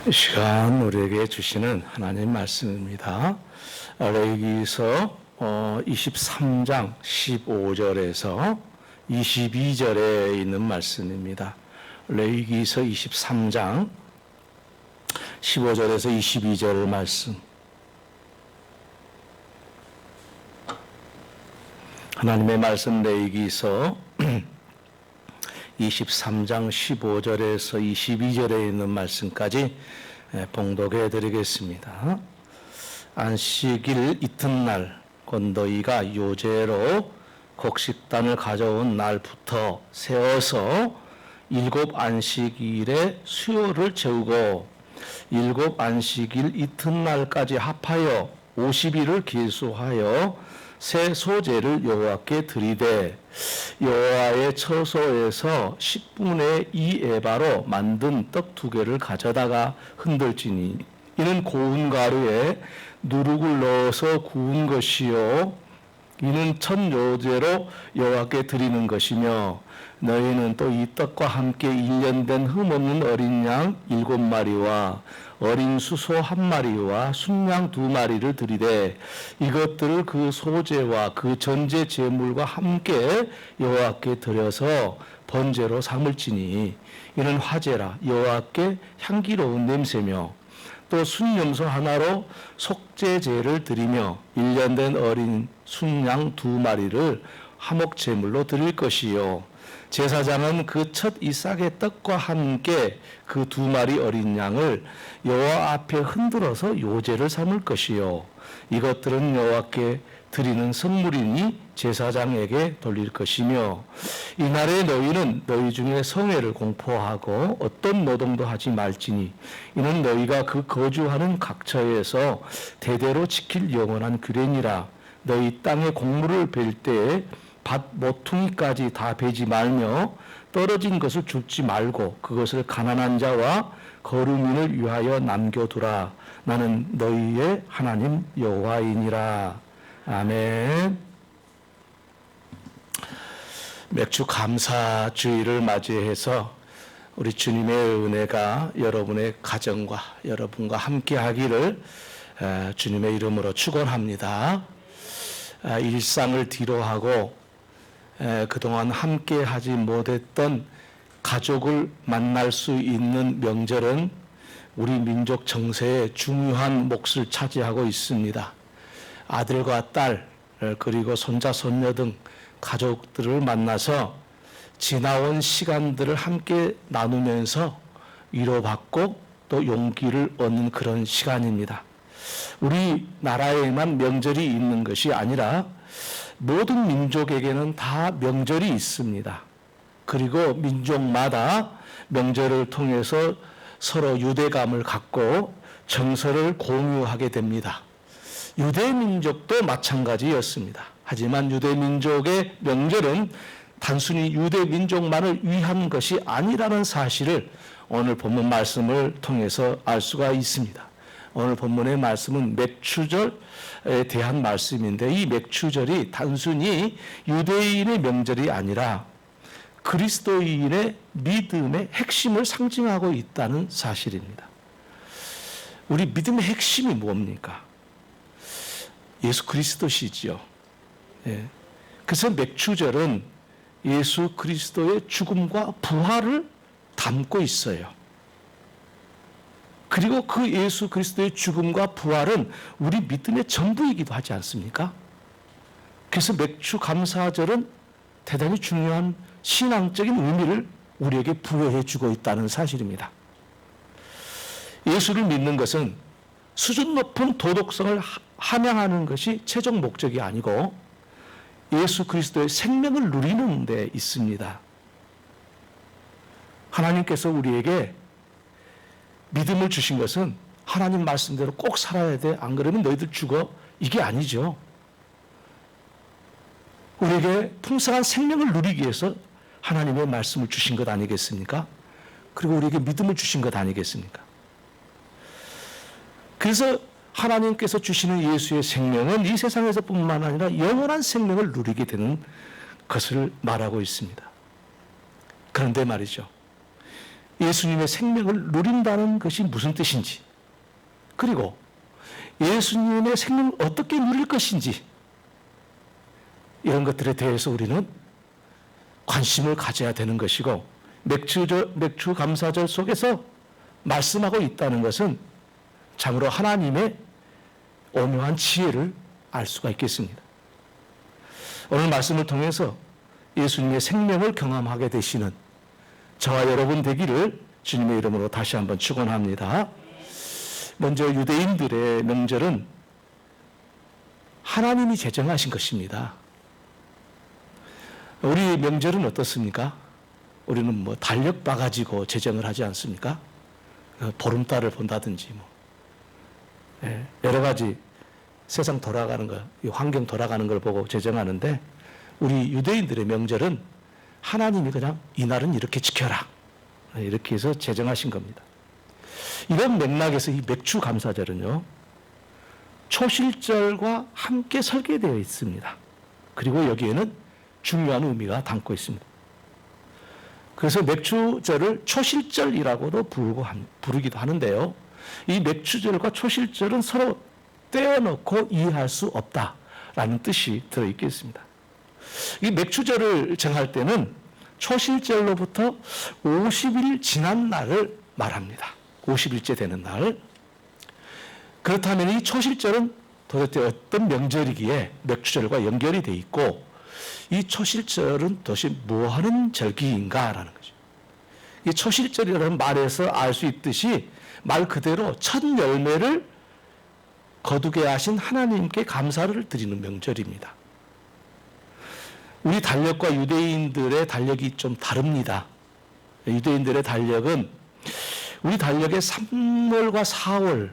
이 시간 우리에게 주시는 하나님 말씀입니다. 레위기서 23장 15절에서 22절에 있는 말씀입니다. 레위기서 23장 15절에서 22절 말씀. 하나님의 말씀 레위기서 23장 15절에서 22절에 있는 말씀까지 봉독해 드리겠습니다. 안식일 이튿날 곧 너희가 요제로 곡식단을 가져온 날부터 세어서 7 안식일에 수요를 채우고 7 안식일 이튿날까지 합하여 50일을 계수하여 새 소제를 여호와께 드리되 여호와의 처소에서 10분의 2 에바로 만든 떡 2개를 가져다가 흔들지니 이는 고운 가루에 누룩을 넣어서 구운 것이요 이는 첫 요제로 여호와께 드리는 것이며 너희는 또 이 떡과 함께 1년 된 흠없는 어린 양 7마리와 어린 수소 1마리와 순양 2마리를 드리되 이것들을 그 소제와 그 전제 제물과 함께 여호와께 드려서 번제로 삼을지니 이는 화제라 여호와께 향기로운 냄새며 또 순염소 하나로 속죄제를 드리며 1년 된 어린 순양 2마리를 화목제물로 드릴 것이요 제사장은 그 첫 이삭의 떡과 함께 그 2마리 어린 양을 여호와 앞에 흔들어서 요제를 삼을 것이요 이것들은 여호와께 드리는 선물이니 제사장에게 돌릴 것이며 이날에 너희는 너희 중에 성회를 공포하고 어떤 노동도 하지 말지니 이는 너희가 그 거주하는 각처에서 대대로 지킬 영원한 규례니라. 너희 땅에 곡물을 벨 때에 밭 모퉁이까지 다 베지 말며 떨어진 것을 줍지 말고 그것을 가난한 자와 거류민을 위하여 남겨두라. 나는 너희의 하나님 여호와이니라. 아멘. 맥주 감사 주일을 맞이해서 우리 주님의 은혜가 여러분의 가정과 여러분과 함께 하기를 주님의 이름으로 축원합니다. 일상을 뒤로하고 그동안 함께 하지 못했던 가족을 만날 수 있는 명절은 우리 민족 정세에 중요한 몫을 차지하고 있습니다. 아들과 딸 그리고 손자 손녀 등 가족들을 만나서 지나온 시간들을 함께 나누면서 위로받고 또 용기를 얻는 그런 시간입니다. 우리나라에만 명절이 있는 것이 아니라 모든 민족에게는 다 명절이 있습니다. 그리고 민족마다 명절을 통해서 서로 유대감을 갖고 정서를 공유하게 됩니다. 유대민족도 마찬가지였습니다. 하지만 유대민족의 명절은 단순히 유대민족만을 위한 것이 아니라는 사실을 오늘 본문 말씀을 통해서 알 수가 있습니다. 오늘 본문의 말씀은 맥추절에 대한 말씀인데 이 맥추절이 단순히 유대인의 명절이 아니라 그리스도인의 믿음의 핵심을 상징하고 있다는 사실입니다. 우리 믿음의 핵심이 뭡니까? 예수 그리스도시지요. 예. 그래서 맥추절은 예수 그리스도의 죽음과 부활을 담고 있어요. 그리고 그 예수 그리스도의 죽음과 부활은 우리 믿음의 전부이기도 하지 않습니까? 그래서 맥주 감사절은 대단히 중요한 신앙적인 의미를 우리에게 부여해 주고 있다는 사실입니다. 예수를 믿는 것은 수준 높은 도덕성을 함양하는 것이 최종 목적이 아니고 예수 그리스도의 생명을 누리는 데 있습니다. 하나님께서 우리에게 믿음을 주신 것은 하나님 말씀대로 꼭 살아야 돼. 안 그러면 너희들 죽어. 이게 아니죠. 우리에게 풍성한 생명을 누리기 위해서 하나님의 말씀을 주신 것 아니겠습니까? 그리고 우리에게 믿음을 주신 것 아니겠습니까? 그래서 하나님께서 주시는 예수의 생명은 이 세상에서뿐만 아니라 영원한 생명을 누리게 되는 것을 말하고 있습니다. 그런데 말이죠. 예수님의 생명을 누린다는 것이 무슨 뜻인지, 그리고 예수님의 생명을 어떻게 누릴 것인지, 이런 것들에 대해서 우리는 관심을 가져야 되는 것이고, 맥주 감사절 속에서 말씀하고 있다는 것은 참으로 하나님의 오묘한 지혜를 알 수가 있겠습니다. 오늘 말씀을 통해서 예수님의 생명을 경험하게 되시는 저와 여러분 되기를 주님의 이름으로 다시 한번 축원합니다. 먼저 유대인들의 명절은 하나님이 제정하신 것입니다. 우리 명절은 어떻습니까? 우리는 뭐 달력 봐가지고 제정을 하지 않습니까? 보름달을 본다든지 여러 가지 세상 돌아가는 거, 환경 돌아가는 걸 보고 제정하는데, 우리 유대인들의 명절은 하나님이 그냥 이날은 이렇게 지켜라, 이렇게 해서 제정하신 겁니다. 이런 맥락에서 이 맥주 감사절은요, 초실절과 함께 설계되어 있습니다. 그리고 여기에는 중요한 의미가 담고 있습니다. 그래서 맥주절을 초실절이라고도 부르기도 하는데요. 이 맥주절과 초실절은 서로 떼어놓고 이해할 수 없다라는 뜻이 들어있겠습니다. 이 맥주절을 정할 때는 초실절로부터 50일 지난 날을 말합니다. 50일째 되는 날. 그렇다면 이 초실절은 도대체 어떤 명절이기에 맥주절과 연결이 돼 있고, 이 초실절은 도대체 뭐하는 절기인가라는 거죠. 이 초실절이라는 말에서 알 수 있듯이 말 그대로 첫 열매를 거두게 하신 하나님께 감사를 드리는 명절입니다. 우리 달력과 유대인들의 달력이 좀 다릅니다. 유대인들의 달력은 우리 달력의 3월과 4월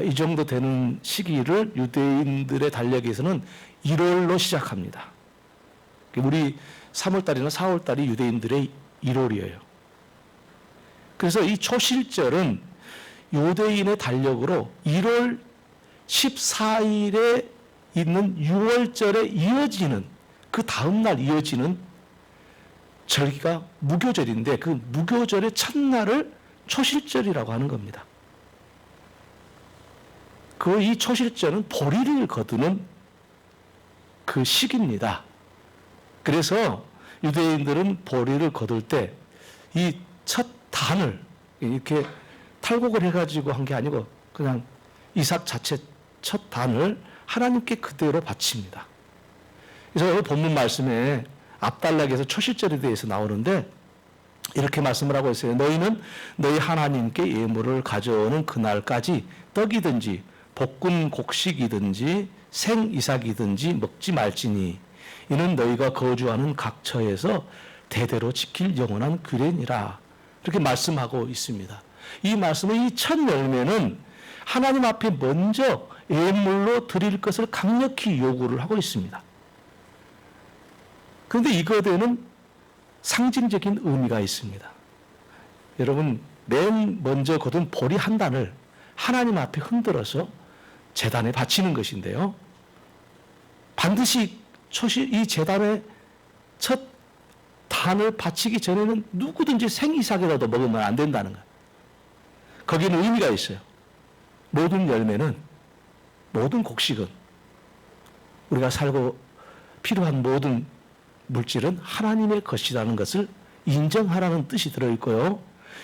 이 정도 되는 시기를 유대인들의 달력에서는 1월로 시작합니다. 우리 3월달이나 4월달이 유대인들의 1월이에요. 그래서 이 초실절은 유대인의 달력으로 1월 14일에 있는 6월절에 이어지는, 그 다음날 이어지는 절기가 무교절인데, 그 무교절의 첫날을 초실절이라고 하는 겁니다. 이 초실절은 보리를 거두는 그 시기입니다. 그래서 유대인들은 보리를 거둘 때 이 첫 단을 이렇게 탈곡을 해가지고 한 게 아니고 그냥 이삭 자체 첫 단을 하나님께 그대로 바칩니다. 그래서 본문 말씀에 앞단락에서 초실절에 대해서 나오는데 이렇게 말씀을 하고 있어요. 너희는 너희 하나님께 예물을 가져오는 그날까지 떡이든지 볶은 곡식이든지 생 이삭이든지 먹지 말지니 이는 너희가 거주하는 각 처에서 대대로 지킬 영원한 규례니라. 이렇게 말씀하고 있습니다. 이 말씀의 이 첫 열매는 하나님 앞에 먼저 예물로 드릴 것을 강력히 요구를 하고 있습니다. 그런데 이것에는 상징적인 의미가 있습니다. 여러분, 맨 먼저 거둔 보리 한 단을 하나님 앞에 흔들어서 제단에 바치는 것인데요. 반드시 이 제단의 첫 단을 바치기 전에는 누구든지 생이삭이라도 먹으면 안 된다는 거예요. 거기는 의미가 있어요. 모든 열매는, 모든 곡식은, 우리가 살고 필요한 모든 물질은 하나님의 것이라는 것을 인정하라는 뜻이 들어있고요.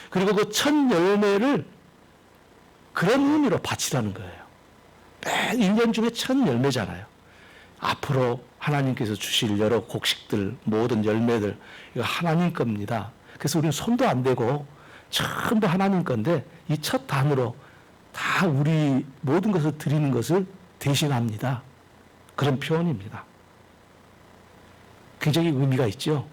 그리고 그 첫 열매를 그런 의미로 바치라는 거예요. 매 1년 중에 첫 열매잖아요. 앞으로 하나님께서 주실 여러 곡식들, 모든 열매들, 이거 하나님 겁니다. 그래서 우리는 손도 안 대고 전부 하나님 건데 이 첫 단으로 다 우리 모든 것을 드리는 것을 대신합니다. 그런 표현입니다. 굉장히 의미가 있죠.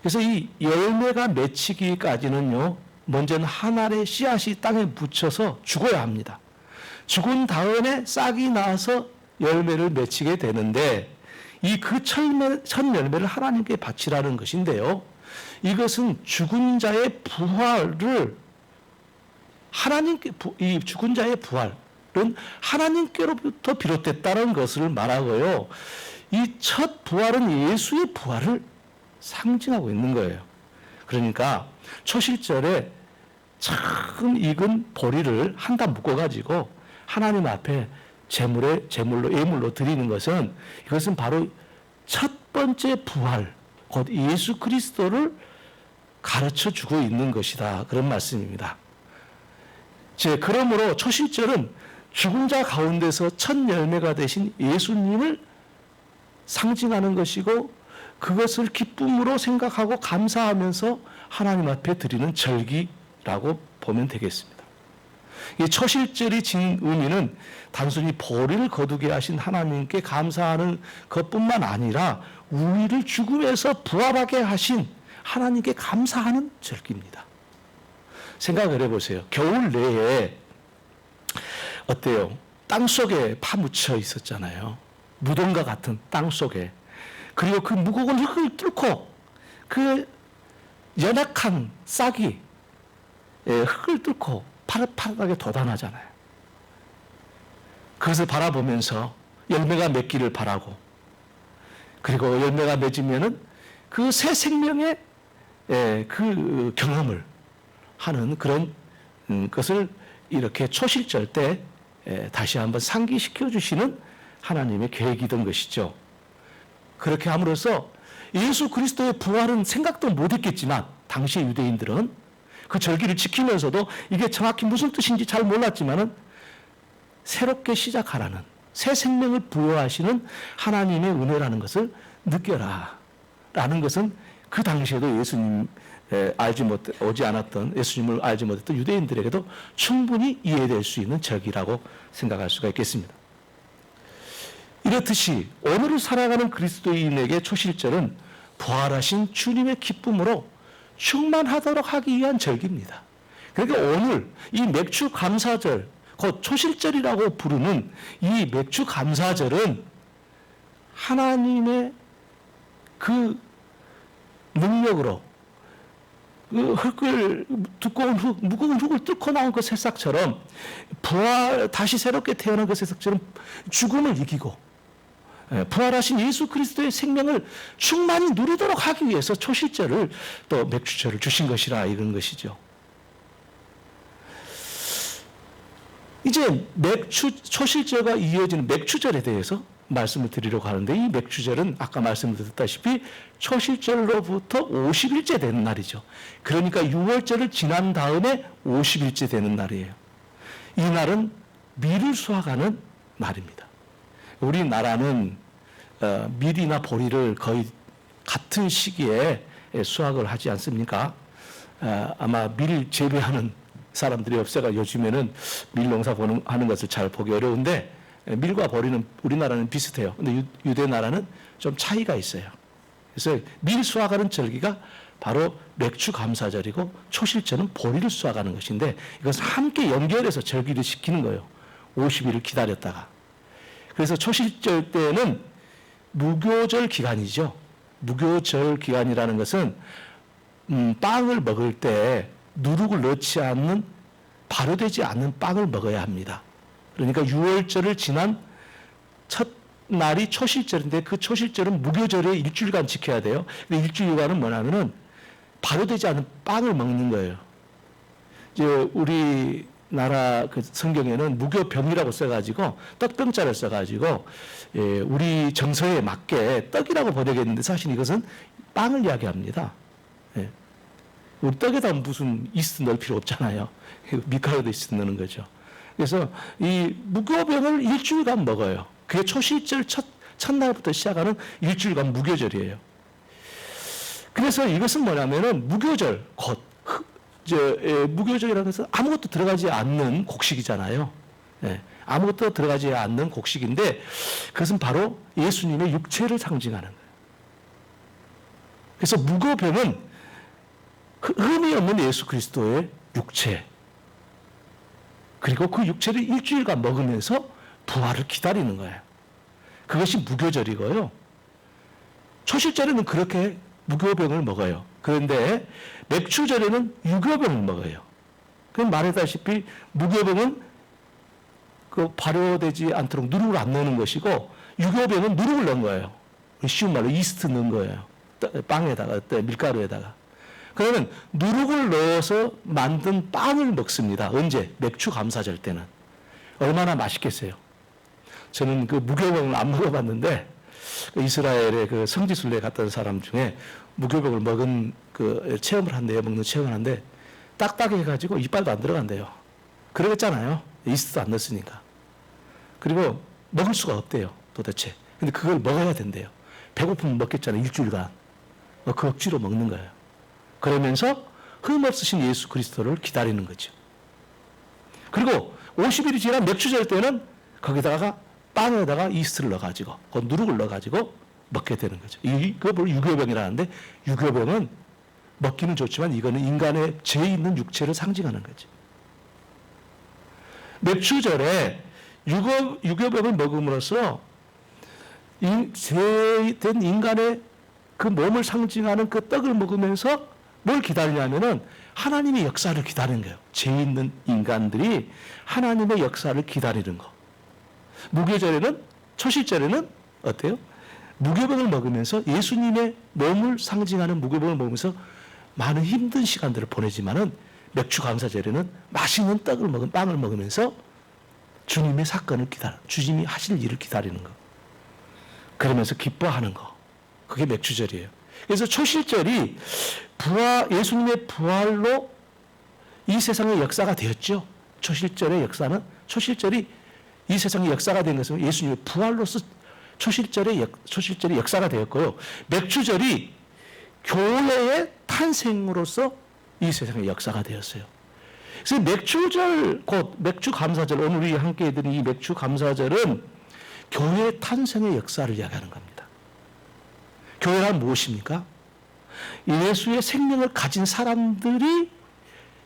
그래서 이 열매가 맺히기까지는요, 먼저는 한 알의 씨앗이 땅에 묻혀서 죽어야 합니다. 죽은 다음에 싹이 나서 열매를 맺히게 되는데, 이 그 첫 열매를 하나님께 바치라는 것인데요. 이것은 죽은 자의 부활을 이 죽은 자의 부활은 하나님께로부터 비롯됐다는 것을 말하고요. 이 첫 부활은 예수의 부활을 상징하고 있는 거예요. 그러니까 초실절에 참 익은 보리를 한 단 묶어가지고 하나님 앞에 예물로 드리는 것은, 이것은 바로 첫 번째 부활, 곧 예수 그리스도를 가르쳐 주고 있는 것이다. 그런 말씀입니다. 그러므로 초실절은 죽은 자 가운데서 첫 열매가 되신 예수님을 상징하는 것이고, 그것을 기쁨으로 생각하고 감사하면서 하나님 앞에 드리는 절기라고 보면 되겠습니다. 이 초실절이 지닌 의미는 단순히 보리를 거두게 하신 하나님께 감사하는 것뿐만 아니라 우리를 죽음에서 부활하게 하신 하나님께 감사하는 절기입니다. 생각을 해보세요. 겨울 내에 어때요? 땅 속에 파묻혀 있었잖아요. 무덤과 같은 땅 속에. 그리고 그 무거운 흙을 뚫고 그 연약한 싹이 흙을 뚫고 파릇파릇하게 돋아나잖아요. 그것을 바라보면서 열매가 맺기를 바라고, 그리고 열매가 맺으면은 그 새 생명의 그 경험을 하는 그런 것을 이렇게 초실절 때 다시 한번 상기시켜 주시는 하나님의 계획이던 것이죠. 그렇게 함으로써 예수 그리스도의 부활은 생각도 못했겠지만 당시 유대인들은 그 절기를 지키면서도 이게 정확히 무슨 뜻인지 잘 몰랐지만은 새롭게 시작하라는, 새 생명을 부여하시는 하나님의 은혜라는 것을 느껴라 라는 것은 그 당시에도 예수님 오지 않았던, 예수님을 알지 못했던 유대인들에게도 충분히 이해될 수 있는 절기라고 생각할 수가 있겠습니다. 이렇듯이 오늘을 살아가는 그리스도인에게 초실절은 부활하신 주님의 기쁨으로 충만하도록 하기 위한 절기입니다. 그러니까 오늘 이 맥주 감사절, 곧 초실절이라고 부르는 이 맥주 감사절은 하나님의 그 능력으로 그 흙을, 두꺼운 흙, 무거운 흙을 뚫고 나온 그 새싹처럼 다시 새롭게 태어난 그 새싹처럼 죽음을 이기고 부활하신 예수 그리스도의 생명을 충만히 누리도록 하기 위해서 초실절을, 또 맥주절을 주신 것이라 이런 것이죠. 이제 초실절과 이어지는 맥주절에 대해서 말씀을 드리려고 하는데, 이 맥주절은 아까 말씀드렸다시피 초실절로부터 50일째 되는 날이죠. 그러니까 6월절을 지난 다음에 50일째 되는 날이에요. 이 날은 밀을 수확하는 날입니다. 우리나라는 밀이나 보리를 거의 같은 시기에 수확을 하지 않습니까? 아마 밀 재배하는 사람들이 없어가 요즘에는 밀 농사 하는 것을 잘 보기 어려운데, 밀과 보리는 우리나라는 비슷해요. 근데 유대 나라는 좀 차이가 있어요. 그래서 밀 수확하는 절기가 바로 맥주 감사절이고, 초실절은 보리를 수확하는 것인데, 이것을 함께 연결해서 절기를 시키는 거예요. 50일을 기다렸다가. 그래서 초실절 때는 무교절 기간이죠. 무교절 기간이라는 것은 빵을 먹을 때 누룩을 넣지 않는, 발효되지 않는 빵을 먹어야 합니다. 그러니까 6월절을 지난 첫 날이 초실절인데, 그 초실절은 무교절에 일주일간 지켜야 돼요. 근데 일주일간은 뭐냐면은 발효되지 않은 빵을 먹는 거예요. 이제 우리나라 그 성경에는 무교병이라고 써가지고 떡병자를 써가지고 우리 정서에 맞게 떡이라고 번역했는데, 사실 이것은 빵을 이야기합니다. 우리 떡에다 무슨 이스트 넣을 필요 없잖아요. 밀가루도 이스트 넣는 거죠. 그래서 이 무교병을 일주일간 먹어요. 그게 초실절 첫날부터 시작하는 일주일간 무교절이에요. 그래서 이것은 뭐냐면은 무교절, 무교절이라는 것은 아무것도 들어가지 않는 곡식이잖아요. 아무것도 들어가지 않는 곡식인데, 그것은 바로 예수님의 육체를 상징하는 거예요. 그래서 무교병은 흠이 없는 예수 그리스도의 육체, 그리고 그 육체를 일주일간 먹으면서 부활을 기다리는 거예요. 그것이 무교절이고요. 초실절에는 그렇게 무교병을 먹어요. 그런데 맥주절에는 유교병을 먹어요. 그럼 말했다시피 무교병은 그 발효되지 않도록 누룩을 안 넣는 것이고, 유교병은 누룩을 넣은 거예요. 쉬운 말로 이스트 넣은 거예요. 빵에다가, 밀가루에다가. 그러면 누룩을 넣어서 만든 빵을 먹습니다. 언제? 맥주 감사절 때는. 얼마나 맛있겠어요. 저는 그 무교병을 안 먹어봤는데 이스라엘의 그 성지순례에 갔던 사람 중에 무교병을 먹은 그 체험을 한대요. 먹는 체험을 한데 딱딱해가지고 이빨도 안 들어간대요. 그러겠잖아요. 이스트도 안 넣었으니까. 그리고 먹을 수가 없대요. 도대체. 근데 그걸 먹어야 된대요. 배고프면 먹겠잖아요. 일주일간. 그 억지로 먹는 거예요. 그러면서 흠없으신 예수 그리스도를 기다리는 거죠. 그리고 50일이 지난 맥주절 때는 거기다가 빵에다가 이스트를 넣어가지고 그 누룩을 넣어가지고 먹게 되는 거죠. 이걸 유교병이라는데 유교병은 먹기는 좋지만 이거는 인간의 죄 있는 육체를 상징하는 거죠. 맥주절에 유교병을 먹음으로써 죄된 인간의 그 몸을 상징하는 그 떡을 먹으면서 뭘 기다리냐면은 하나님의 역사를 기다리는 거예요. 죄 있는 인간들이 하나님의 역사를 기다리는 거. 무교절에는, 초실절에는 어때요? 무교병을 먹으면서 예수님의 몸을 상징하는 무교병을 먹으면서 많은 힘든 시간들을 보내지만은 맥주 감사절에는 맛있는 빵을 먹으면서 주님의 사건을 주님이 하실 일을 기다리는 거. 그러면서 기뻐하는 거. 그게 맥주절이에요. 그래서 초실절이 예수님의 부활로 이 세상의 역사가 되었죠. 초실절의 역사는, 초실절이 이 세상의 역사가 된 것은 예수님의 부활로서 초실절의 역사가 되었고요. 맥주절이 교회의 탄생으로서 이 세상의 역사가 되었어요. 그래서 맥주절, 곧 맥주 감사절, 오늘 우리 함께 해드린 이 맥주 감사절은 교회의 탄생의 역사를 이야기하는 겁니다. 교회란 무엇입니까? 예수의 생명을 가진 사람들이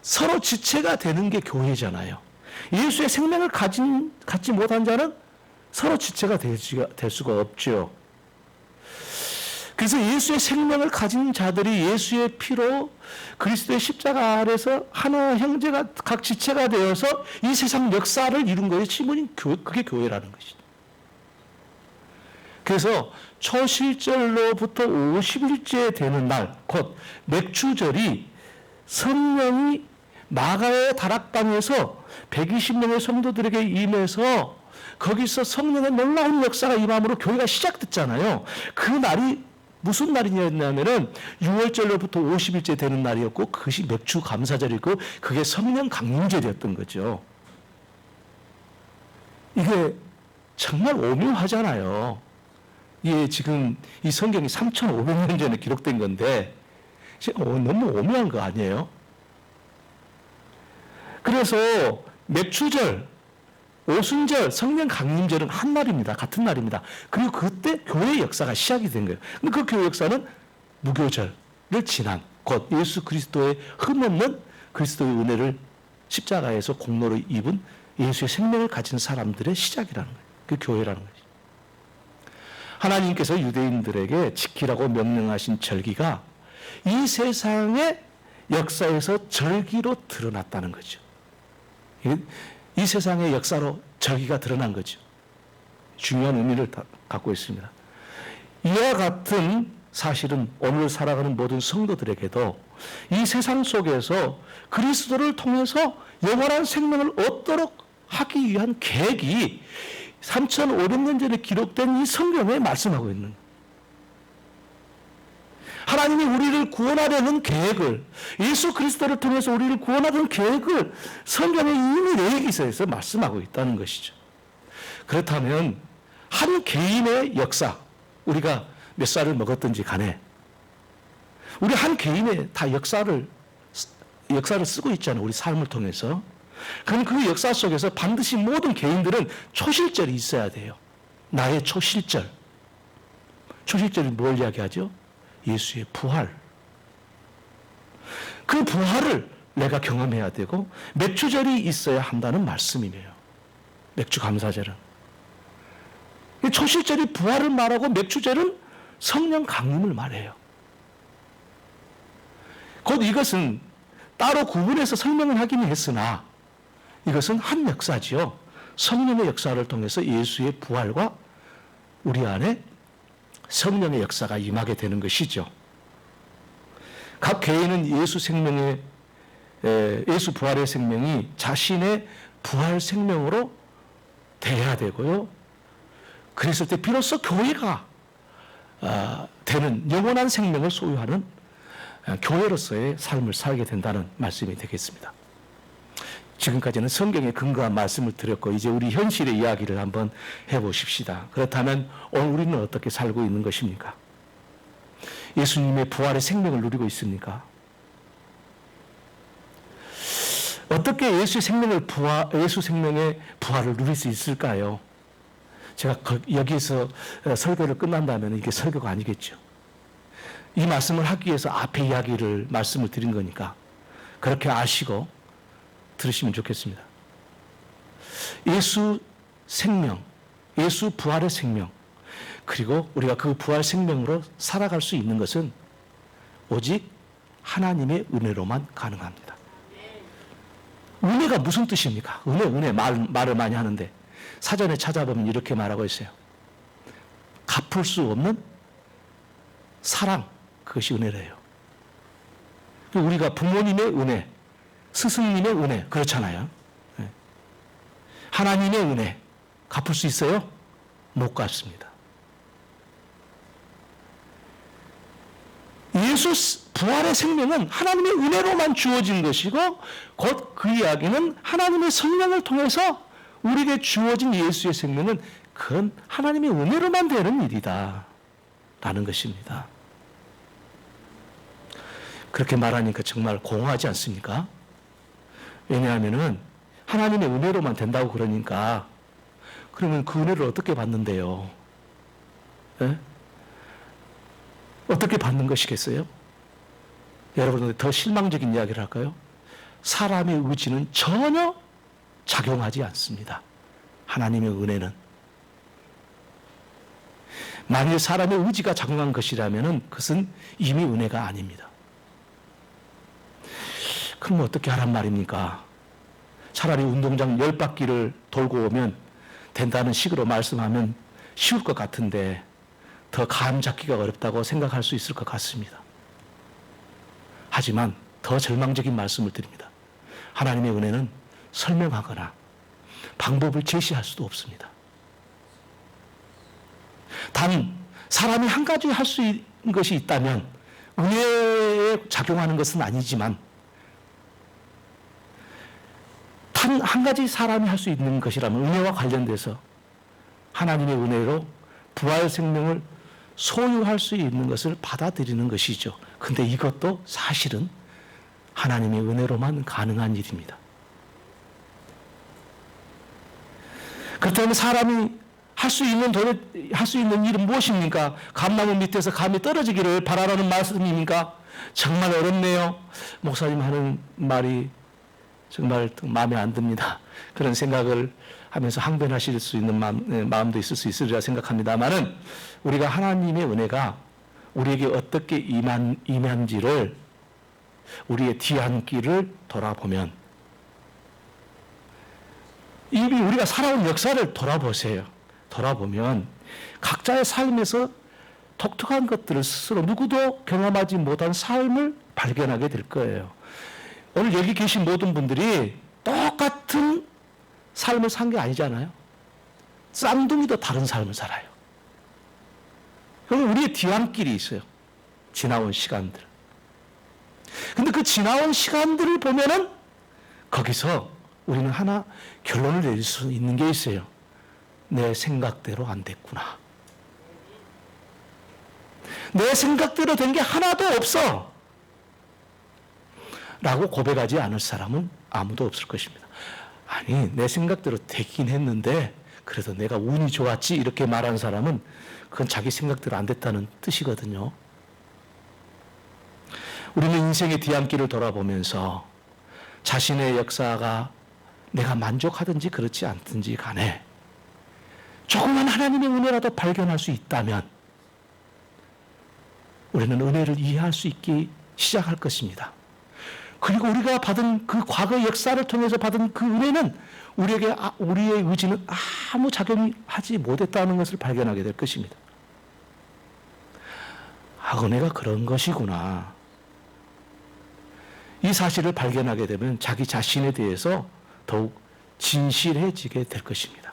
서로 지체가 되는 게 교회잖아요. 예수의 생명을 갖지 못한 자는 서로 지체가 될 수가 없죠. 그래서 예수의 생명을 가진 자들이 예수의 피로 그리스도의 십자가 아래서 하나 형제가 각 지체가 되어서 이 세상 역사를 이룬 거예요. 그게 교회라는 것이죠. 그래서 초실절로부터 50일째 되는 날, 곧 맥주절이 성령이 마가의 다락방에서 120명의 성도들에게 임해서 거기서 성령의 놀라운 역사가 임함으로 교회가 시작됐잖아요. 그 날이 무슨 날이냐면은 6월절로부터 50일째 되는 날이었고 그것이 맥주 감사절이고 그게 성령 강림절이었던 거죠. 이게 정말 오묘하잖아요. 이게 지금 이 성경이 3,500년 전에 기록된 건데 너무 오묘한 거 아니에요? 그래서 맥주절, 오순절, 성령 강림절은 한 날입니다. 같은 날입니다. 그리고 그때 교회의 역사가 시작이 된 거예요. 근데 그 교회 역사는 무교절을 지난 곧 예수 그리스도의 흠없는 그리스도의 은혜를 십자가에서 공로로 입은 예수의 생명을 가진 사람들의 시작이라는 거예요. 그 교회라는 거죠. 하나님께서 유대인들에게 지키라고 명령하신 절기가 이 세상의 역사에서 절기로 드러났다는 거죠. 이 세상의 역사로 절기가 드러난 거죠. 중요한 의미를 갖고 있습니다. 이와 같은 사실은 오늘 살아가는 모든 성도들에게도 이 세상 속에서 그리스도를 통해서 영원한 생명을 얻도록 하기 위한 계획이 3,500년 전에 기록된 이 성경에 말씀하고 있는 거예요. 하나님이 우리를 구원하려는 계획을, 예수 그리스도를 통해서 우리를 구원하려는 계획을 성경에 이미 내게 있어서 말씀하고 있다는 것이죠. 그렇다면 한 개인의 역사, 우리가 몇 살을 먹었든지 간에 우리 한 개인의 다 역사를 쓰고 있잖아요. 우리 삶을 통해서. 그럼 그 역사 속에서 반드시 모든 개인들은 초실절이 있어야 돼요. 나의 초실절. 초실절이 뭘 이야기하죠? 예수의 부활. 그 부활을 내가 경험해야 되고 맥주절이 있어야 한다는 말씀이네요. 맥주 감사절은. 초실절이 부활을 말하고 맥주절은 성령 강림을 말해요. 곧 이것은 따로 구분해서 설명을 하기는 했으나 이것은 한 역사지요. 성령의 역사를 통해서 예수의 부활과 우리 안에 성령의 역사가 임하게 되는 것이죠. 각 교회는 예수 부활의 생명이 자신의 부활 생명으로 돼야 되고요. 그랬을 때 비로소 교회가 되는 영원한 생명을 소유하는 교회로서의 삶을 살게 된다는 말씀이 되겠습니다. 지금까지는 성경에 근거한 말씀을 드렸고 이제 우리 현실의 이야기를 한번 해보십시다. 그렇다면 오늘 우리는 어떻게 살고 있는 것입니까? 예수님의 부활의 생명을 누리고 있습니까? 어떻게 예수 생명의 부활을 누릴 수 있을까요? 제가 여기에서 설교를 끝난다면 이게 설교가 아니겠죠. 이 말씀을 하기 위해서 앞에 말씀을 드린 거니까 그렇게 아시고 들으시면 좋겠습니다. 예수 생명, 예수 부활의 생명, 그리고 우리가 그 부활 생명으로 살아갈 수 있는 것은 오직 하나님의 은혜로만 가능합니다. 은혜가 무슨 뜻입니까? 은혜 말을 많이 하는데 사전에 찾아보면 이렇게 말하고 있어요. 갚을 수 없는 사랑, 그것이 은혜래요. 우리가 부모님의 은혜, 스승님의 은혜, 그렇잖아요. 하나님의 은혜, 갚을 수 있어요? 못 갚습니다. 예수 부활의 생명은 하나님의 은혜로만 주어진 것이고 곧 그 이야기는 하나님의 성령을 통해서 우리에게 주어진 예수의 생명은 그건 하나님의 은혜로만 되는 일이다 라는 것입니다. 그렇게 말하니까 정말 공허하지 않습니까? 왜냐하면 하나님의 은혜로만 된다고 그러니까 그러면 그 은혜를 어떻게 받는데요? 네? 어떻게 받는 것이겠어요? 여러분들 더 실망적인 이야기를 할까요? 사람의 의지는 전혀 작용하지 않습니다. 하나님의 은혜는. 만일 사람의 의지가 작용한 것이라면 그것은 이미 은혜가 아닙니다. 그럼 어떻게 하란 말입니까? 차라리 운동장 10바퀴를 돌고 오면 된다는 식으로 말씀하면 쉬울 것 같은데 더 감 잡기가 어렵다고 생각할 수 있을 것 같습니다. 하지만 더 절망적인 말씀을 드립니다. 하나님의 은혜는 설명하거나 방법을 제시할 수도 없습니다. 단 사람이 한 가지 할 수 있는 것이 있다면 은혜에 작용하는 것은 아니지만 단 한 가지 사람이 할 수 있는 것이라면 은혜와 관련돼서 하나님의 은혜로 부활 생명을 소유할 수 있는 것을 받아들이는 것이죠. 근데 이것도 사실은 하나님의 은혜로만 가능한 일입니다. 그렇다면 사람이 할 수 있는 일은 무엇입니까? 감나무 밑에서 감이 떨어지기를 바라라는 말씀입니까? 정말 어렵네요. 목사님 하는 말이 정말 마음에 안 듭니다. 그런 생각을 하면서 항변하실 수 있는 마음도 있을 수 있으리라 생각합니다만은 우리가 하나님의 은혜가 우리에게 어떻게 임한지를 우리의 뒤안길을 돌아보면 이미 우리가 살아온 역사를 돌아보면 각자의 삶에서 독특한 것들을 스스로 누구도 경험하지 못한 삶을 발견하게 될 거예요. 오늘 여기 계신 모든 분들이 똑같은 삶을 산 게 아니잖아요. 쌍둥이도 다른 삶을 살아요. 그럼 우리의 뒤안길이 있어요. 지나온 시간들. 근데 그 지나온 시간들을 보면은 거기서 우리는 하나 결론을 내릴 수 있는 게 있어요. 내 생각대로 안 됐구나. 내 생각대로 된 게 하나도 없어. 라고 고백하지 않을 사람은 아무도 없을 것입니다. 아니, 내 생각대로 되긴 했는데 그래도 내가 운이 좋았지 이렇게 말하는 사람은 그건 자기 생각대로 안 됐다는 뜻이거든요. 우리는 인생의 뒤안길을 돌아보면서 자신의 역사가 내가 만족하든지 그렇지 않든지 간에 조그만 하나님의 은혜라도 발견할 수 있다면 우리는 은혜를 이해할 수 있기 시작할 것입니다. 그리고 우리가 받은 그 과거 역사를 통해서 받은 그 은혜는 우리의 의지는 아무 작용이 하지 못했다는 것을 발견하게 될 것입니다. 은혜가 그런 것이구나. 이 사실을 발견하게 되면 자기 자신에 대해서 더욱 진실해지게 될 것입니다.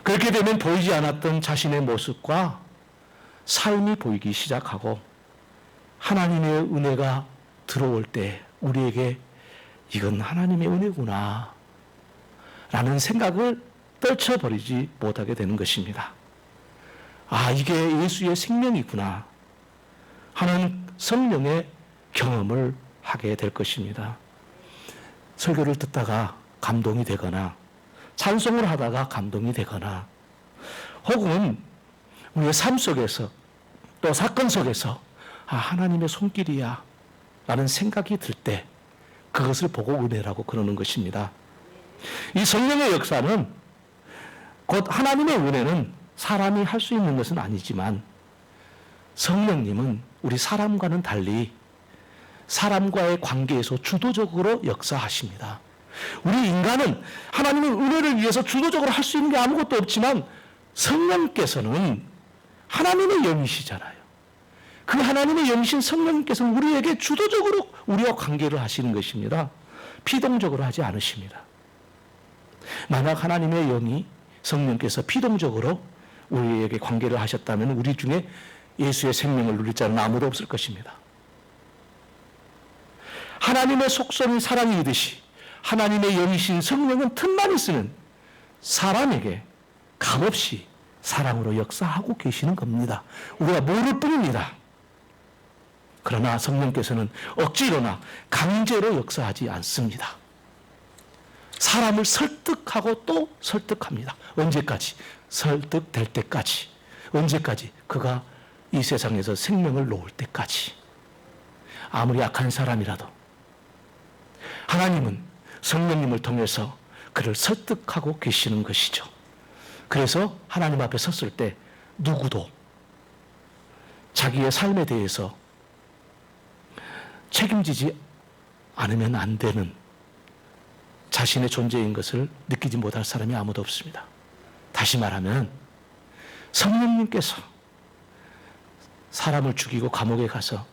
그렇게 되면 보이지 않았던 자신의 모습과 삶이 보이기 시작하고 하나님의 은혜가 들어올 때 우리에게 이건 하나님의 은혜구나 라는 생각을 떨쳐버리지 못하게 되는 것입니다. 아, 이게 예수의 생명이구나 하는 성령의 경험을 하게 될 것입니다. 설교를 듣다가 감동이 되거나 찬송을 하다가 감동이 되거나 혹은 우리의 삶 속에서 또 사건 속에서 아, 하나님의 손길이야 라는 생각이 들 때 그것을 보고 은혜라고 그러는 것입니다. 이 성령의 역사는 곧 하나님의 은혜는 사람이 할 수 있는 것은 아니지만 성령님은 우리 사람과는 달리 사람과의 관계에서 주도적으로 역사하십니다. 우리 인간은 하나님의 은혜를 위해서 주도적으로 할 수 있는 게 아무것도 없지만 성령께서는 하나님의 영이시잖아요. 그 하나님의 영이신 성령님께서는 우리에게 주도적으로 우리와 관계를 하시는 것입니다. 피동적으로 하지 않으십니다. 만약 하나님의 영이 성령께서 피동적으로 우리에게 관계를 하셨다면 우리 중에 예수의 생명을 누릴 자는 아무도 없을 것입니다. 하나님의 속성이 사랑이듯이 하나님의 영이신 성령은 틈만 있으면 사람에게 값없이 사랑으로 역사하고 계시는 겁니다. 우리가 모를 뿐입니다. 그러나 성령께서는 억지로나 강제로 역사하지 않습니다. 사람을 설득하고 또 설득합니다. 언제까지? 설득될 때까지. 언제까지? 그가 이 세상에서 생명을 놓을 때까지. 아무리 악한 사람이라도 하나님은 성령님을 통해서 그를 설득하고 계시는 것이죠. 그래서 하나님 앞에 섰을 때 누구도 자기의 삶에 대해서 책임지지 않으면 안 되는 자신의 존재인 것을 느끼지 못할 사람이 아무도 없습니다. 다시 말하면 성령님께서 사람을 죽이고 감옥에 가서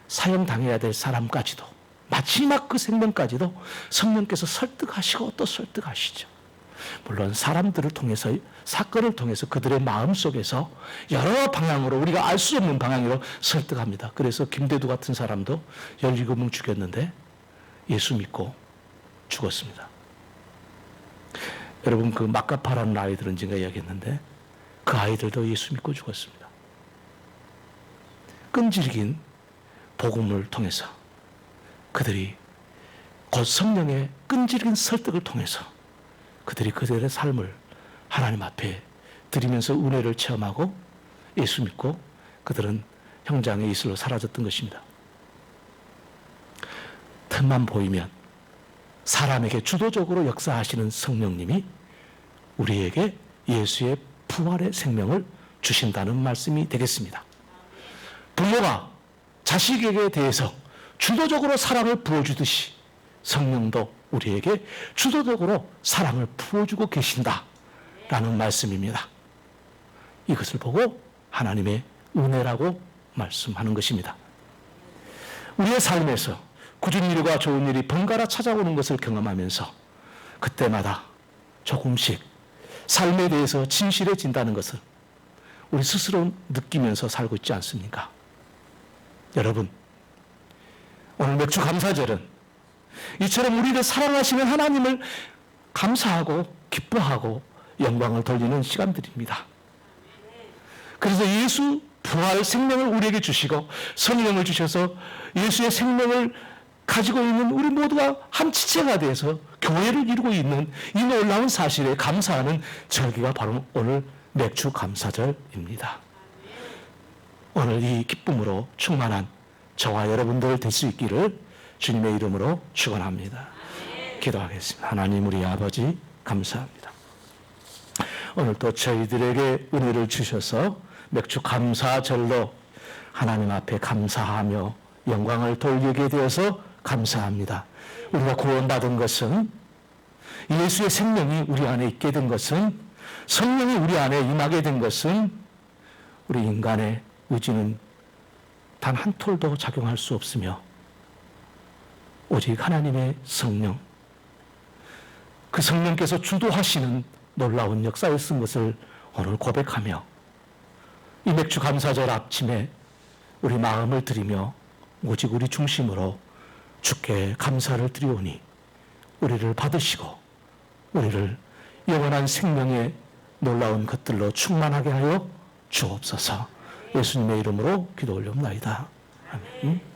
사형당해야 될 사람까지도 마지막 그 생명까지도 성령께서 설득하시고 또 설득하시죠. 물론 사람들을 통해서 사건을 통해서 그들의 마음속에서 여러 방향으로 우리가 알 수 없는 방향으로 설득합니다. 그래서 김대두 같은 사람도 17명 죽였는데 예수 믿고 죽었습니다. 여러분 그 마카파라는 아이들은 제가 이야기했는데 그 아이들도 예수 믿고 죽었습니다. 끈질긴 복음을 통해서 그들이 곧 성령의 끈질긴 설득을 통해서 그들이 그들의 삶을 하나님 앞에 드리면서 은혜를 체험하고 예수 믿고 그들은 형장의 이슬로 사라졌던 것입니다. 틈만 보이면 사람에게 주도적으로 역사하시는 성령님이 우리에게 예수의 부활의 생명을 주신다는 말씀이 되겠습니다. 부모가 자식에게 대해서 주도적으로 사랑을 부어주듯이 성령도 우리에게 주도적으로 사랑을 부어주고 계신다라는 말씀입니다. 이것을 보고 하나님의 은혜라고 말씀하는 것입니다. 우리의 삶에서 굳은 일과 좋은 일이 번갈아 찾아오는 것을 경험하면서 그때마다 조금씩 삶에 대해서 진실해진다는 것을 우리 스스로 느끼면서 살고 있지 않습니까? 여러분, 오늘 맥주 감사절은 이처럼 우리를 사랑하시는 하나님을 감사하고 기뻐하고 영광을 돌리는 시간들입니다. 그래서 예수 부활 생명을 우리에게 주시고 성령을 주셔서 예수의 생명을 가지고 있는 우리 모두가 한 지체가 돼서 교회를 이루고 있는 이 놀라운 사실에 감사하는 절기가 바로 오늘 맥주 감사절입니다. 오늘 이 기쁨으로 충만한 저와 여러분들 될 수 있기를 주님의 이름으로 축원합니다. 기도하겠습니다. 하나님 우리 아버지 감사합니다. 오늘 또 저희들에게 은혜를 주셔서 맥주 감사절로 하나님 앞에 감사하며 영광을 돌리게 되어서 감사합니다. 우리가 구원받은 것은 예수의 생명이 우리 안에 있게 된 것은 성령이 우리 안에 임하게 된 것은 우리 인간의 의지는 단 한 톨도 작용할 수 없으며 오직 하나님의 성령, 그 성령께서 주도하시는 놀라운 역사에 쓴 것을 오늘 고백하며 이 맥주 감사절 아침에 우리 마음을 드리며 오직 우리 중심으로 주께 감사를 드리오니 우리를 받으시고 우리를 영원한 생명의 놀라운 것들로 충만하게 하여 주옵소서. 예수님의 이름으로 기도 올려옵나이다. 아멘.